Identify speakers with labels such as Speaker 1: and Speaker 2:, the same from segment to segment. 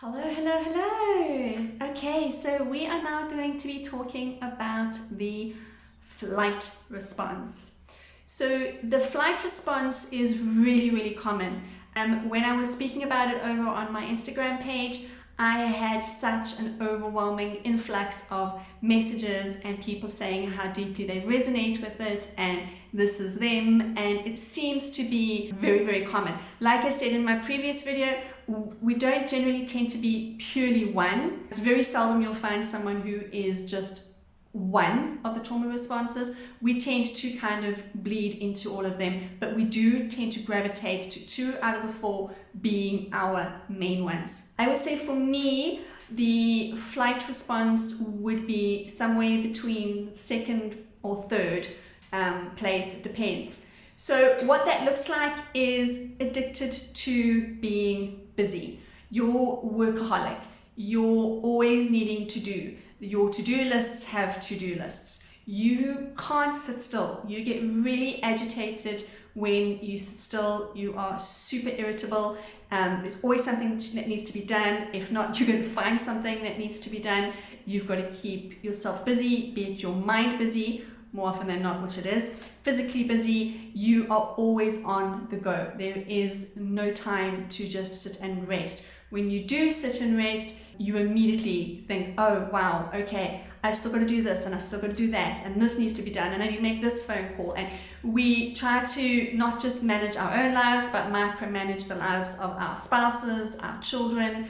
Speaker 1: Hello, hello, hello. Okay, so we are now going to be talking about the flight response. So the flight response is really common. When I was speaking about it over on my Instagram page, I had such an overwhelming influx of messages and people saying how deeply they resonate with it and this is them, and it seems to be very common. Like I said in my previous video, we don't generally tend to be purely one. It's very seldom you'll find someone who is just one of the trauma responses. We tend to kind of bleed into all of them, but we do tend to gravitate to 2 out of the 4 being our main ones. I would say for me, the flight response would be somewhere between second or third place, it depends. So what that looks like is addicted to being busy. You're workaholic. You're always needing to do. Your to-do lists have to-do lists. You can't sit still. You get really agitated when you sit still. You are super irritable. There's always something that needs to be done. If not, you're going to find something that needs to be done. You've got to keep yourself busy, be it your mind busy, more often than not, which it is, physically busy. You are always on the go. There is no time to just sit and rest. When you do sit and rest, you immediately think, oh wow, okay, I've still got to do this and I've still got to do that and this needs to be done and I need to make this phone call. And we try to not just manage our own lives, but micromanage the lives of our spouses, our children.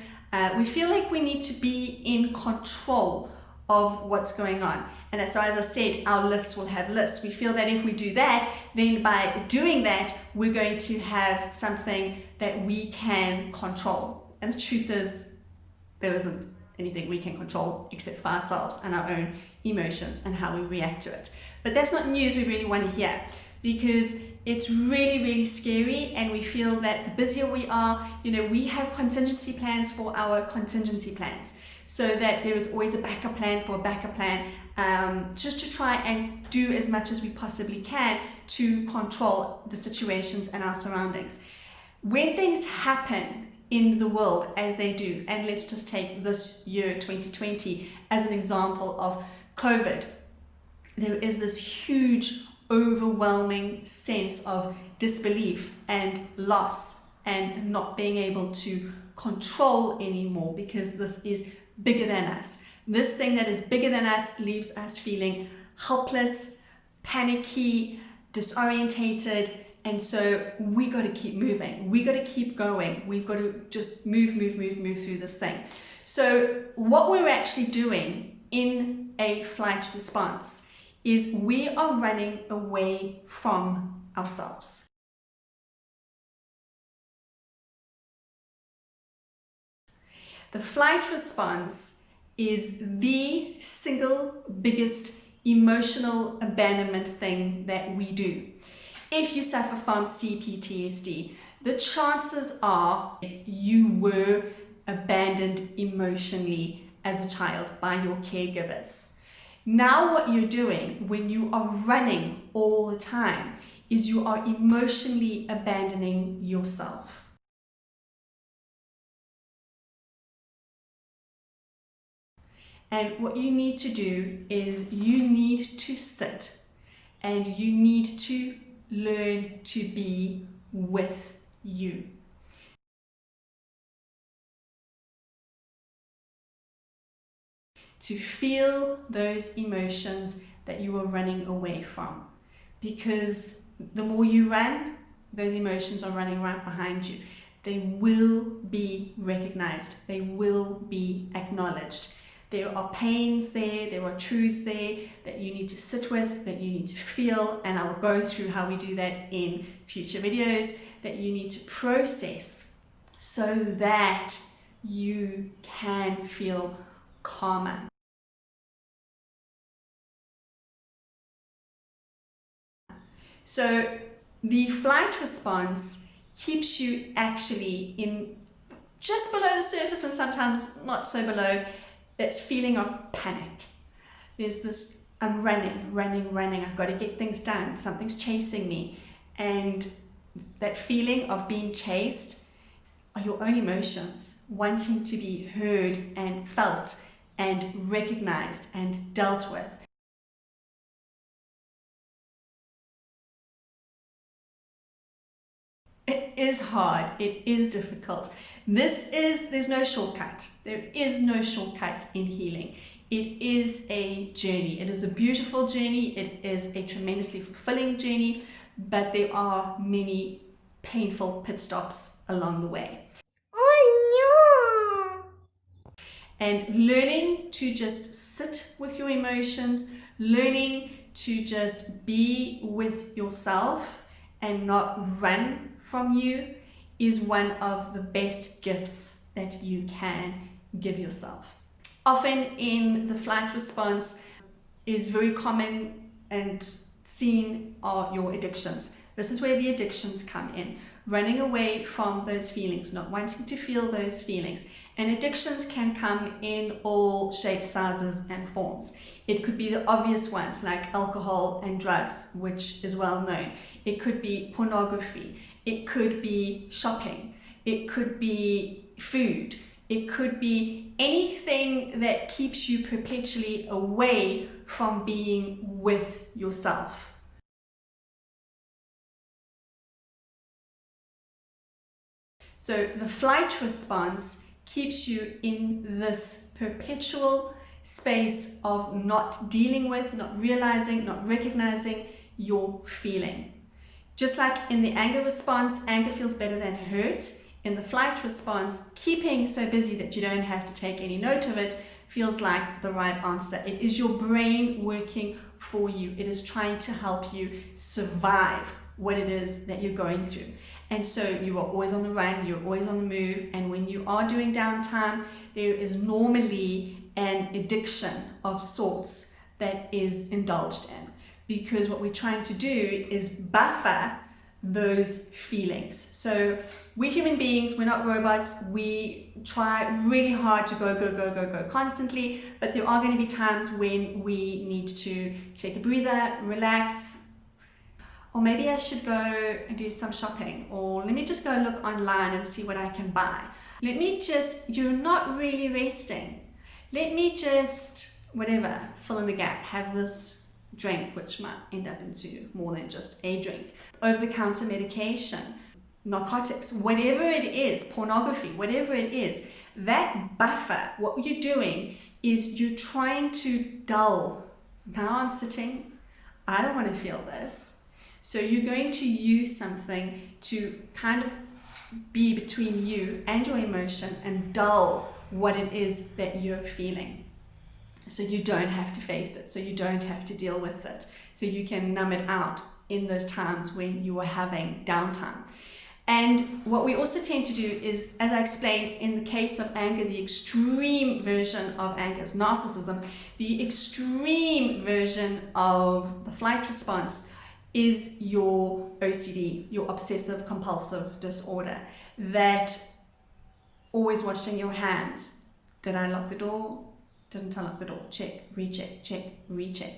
Speaker 1: We feel like we need to be in control of what's going on. And so, as I said, our lists will have lists. We feel that if we do that, then by doing that, we're going to have something that we can control. And the truth is, there isn't anything we can control except for ourselves and our own emotions and how we react to it. But that's not news we really want to hear, because it's really scary, and we feel that the busier we are, we have contingency plans for our contingency plans, so that there is always a backup plan for a backup plan, just to try and do as much as we possibly can to control the situations and our surroundings. When things happen in the world as they do, and let's just take this year 2020 as an example of COVID, there is this huge overwhelming sense of disbelief and loss and not being able to control anymore, because this is bigger than us. This thing that is bigger than us leaves us feeling helpless, panicky, disorientated. And so we got to keep moving. We got to keep going. We've got to just move through this thing. So what we're actually doing in a flight response is we are running away from ourselves. The flight response is the single biggest emotional abandonment thing that we do. If you suffer from CPTSD, the chances are you were abandoned emotionally as a child by your caregivers. Now what you're doing when you are running all the time is you are emotionally abandoning yourself. And what you need to do is you need to sit and you need to learn to be with you. To feel those emotions that you are running away from. Because the more you run, those emotions are running right behind you. They will be recognized. They will be acknowledged. There are pains there are truths there that you need to sit with, that you need to feel, and I'll go through how we do that in future videos, that you need to process so that you can feel calmer. So the flight response keeps you actually in just below the surface, and sometimes not so below. It's feeling of panic. There's this, I'm running, I've got to get things done, something's chasing me. And that feeling of being chased, are your own emotions, wanting to be heard and felt and recognized and dealt with. It is hard, it is difficult. There's no shortcut. There is no shortcut in healing. It is a journey. It is a beautiful journey. It is a tremendously fulfilling journey, but there are many painful pit stops along the way.
Speaker 2: Oh no!
Speaker 1: And learning to just sit with your emotions, learning to just be with yourself and not run from you is one of the best gifts that you can give yourself. Often in the flight response is very common and seen are your addictions. This is where the addictions come in. Running away from those feelings, not wanting to feel those feelings. And addictions can come in all shapes, sizes, and forms. It could be the obvious ones like alcohol and drugs, which is well known. It could be pornography. It could be shopping. It could be food. It could be anything that keeps you perpetually away from being with yourself. So the flight response keeps you in this perpetual space of not dealing with, not realizing, not recognizing your feeling. Just like in the anger response, anger feels better than hurt. In the flight response, keeping so busy that you don't have to take any note of it feels like the right answer. It is your brain working for you. It is trying to help you survive what it is that you're going through. And so you are always on the run, you're always on the move, and when you are doing downtime, there is normally an addiction of sorts that is indulged in. Because what we're trying to do is buffer those feelings. So we're human beings, we're not robots. We try really hard to go constantly, but there are going to be times when we need to take a breather, relax, or maybe I should go and do some shopping, or let me just go look online and see what I can buy. You're not really resting. Let me just, whatever, fill in the gap, have this drink, which might end up into more than just a drink. Over-the-counter medication, narcotics, whatever it is, pornography, whatever it is, that buffer, what you're doing is you're trying to dull. Now I'm sitting, I don't want to feel this. So you're going to use something to kind of be between you and your emotion and dull what it is that you're feeling. So you don't have to face it, so you don't have to deal with it, so you can numb it out in those times when you are having downtime. And what we also tend to do is, as I explained, in the case of anger, the extreme version of anger is narcissism. The extreme version of the flight response is your OCD, your obsessive compulsive disorder, that always watching your hands. Did I lock the door? Didn't I lock the door? Check, recheck, check, recheck.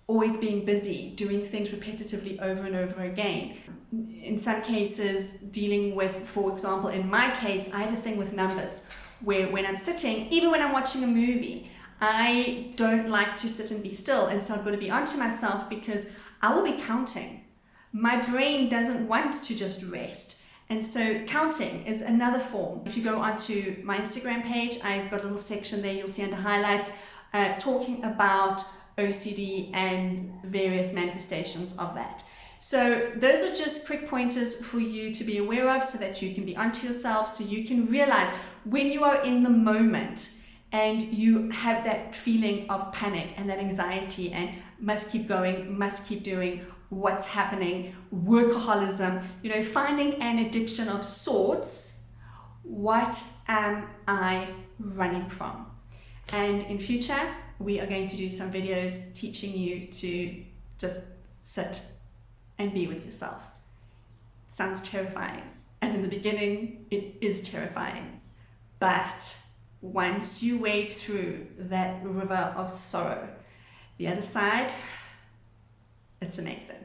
Speaker 1: Always being busy, doing things repetitively over and over again. In some cases, dealing with, for example, in my case, I have a thing with numbers, where when I'm sitting, even when I'm watching a movie, I don't like to sit and be still, and so I've got to be onto myself because I will be counting. My brain doesn't want to just rest. And so counting is another form. If you go onto my Instagram page, I've got a little section there you'll see under highlights talking about OCD and various manifestations of that. So those are just quick pointers for you to be aware of so that you can be onto yourself, so you can realize when you are in the moment and you have that feeling of panic and that anxiety and must keep going, must keep doing, what's happening, workaholism, finding an addiction of sorts. What am I running from? And in future, we are going to do some videos teaching you to just sit and be with yourself. Sounds terrifying. And in the beginning, it is terrifying. But once you wade through that river of sorrow, the other side, it's amazing.